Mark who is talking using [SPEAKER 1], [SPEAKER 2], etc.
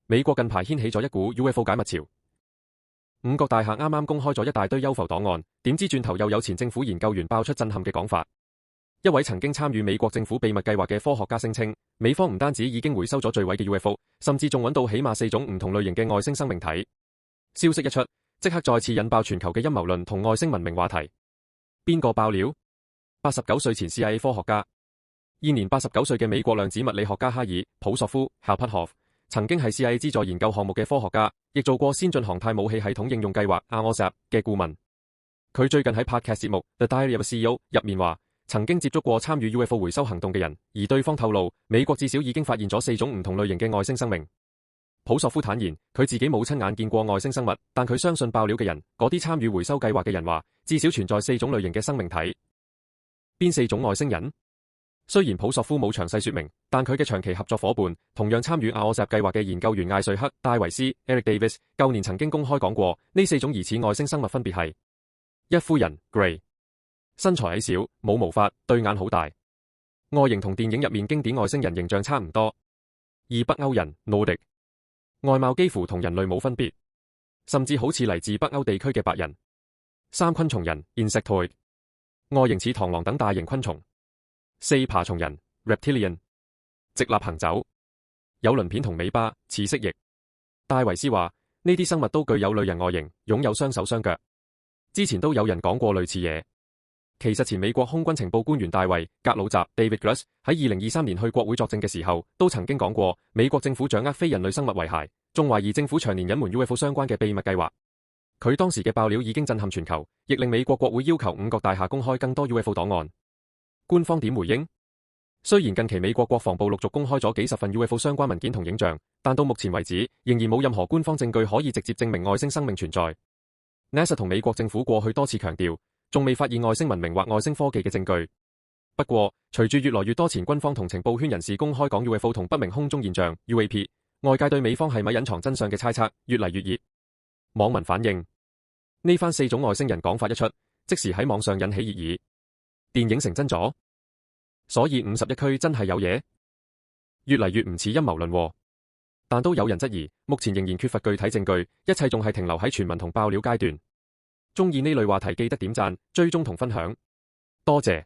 [SPEAKER 1] 美國近排掀起咗一股 UFO 解密潮。五角大廈啱啱公開咗一大堆幽浮檔案，點知轉頭又有前政府研究員爆出震撼嘅講法。一位曾經參與美國政府秘密計劃嘅科學家聲稱，美方唔單止已經回收咗墜毀嘅 UFO， 甚至仲揾到起碼4種唔同類型嘅外星生命體。消息一出，即刻再次引爆全球嘅陰謀論同外星文明話題。邊個爆料？89歲前 CIA 科學家，現年89歲嘅美國量子物理學家哈爾普索夫 Halperhoff， 曾經係 CIA 資助研究項目嘅科學家，亦做過先進航太武器系統應用計劃 ROSAP 嘅顧問。佢最近喺 Podcast 節目 The Diary of a CEO 入面話，曾經接觸過參與 UFO 回收行動嘅人，而對方透露，美國至少已經發現咗4種唔同類型嘅外星生命。普索夫坦言，佢自己冇親眼見過外星生物，但佢相信爆料嘅人，嗰啲參與回收計劃嘅人話，至少存在4種類型嘅生命體。邊4種外星人？雖然普索夫冇詳細說明，但佢嘅長期合作夥伴，同樣參與 ROSAP 計劃嘅研究員艾瑞克·戴維斯 Eric Davis， 舊年曾經公開講過，呢4種疑似外星生物分別係：一夫人 Gray， 身材矮小，冇毛髮，對眼好大，外形同電影入面經典外星人形象差唔多；二北歐人 Nordic， 外貌幾乎同人類冇分別，甚至好似嚟自北歐地區嘅白人；三昆蟲人 Insectoid， 外形似螳螂等大型昆蟲；四爬蟲人 Reptilian， 直立行走，有鱗片同尾巴，似蜥蜴。戴維斯話，呢啲生物都具有類人外形，擁有雙手雙腳。之前都有人講過類似嘢。其實前美國空軍情報官員大衛·格魯澤 David Grush 喺2023年去國會作證嘅時候，都曾經講過，美國政府掌握非人類生物遺骸，仲懷疑政府長年隱瞞 UFO 相關嘅秘密計劃。佢當時嘅爆料已經震撼全球，亦令美國國會要求五角大廈公開更多 UFO 檔案。官方點回應？雖然近期美國國防部陸續公開咗幾十份 UFO 相關文件同影像，但到目前為止，仍然冇任何官方證據可以直接證明外星生命存在。NASA 同美國政府過去多次強調，仲未發現外星文明或外星科技嘅證據。不過，隨住越來越多前軍方同情報圈人士公開講 UFO 同不明空中現象 UAP， 外界對美方係咪隱藏真相嘅猜測越嚟越熱。網民反映，呢番4種外星人講法一出，即時喺網上引起熱議。電影成真咗，所以51區真係有嘢，越嚟越唔似陰謀論喎。但都有人質疑，目前仍然缺乏具體證據，一切仲係停留喺傳聞同爆料階段。鍾意呢類話題記得點讚、追蹤同分享，多謝。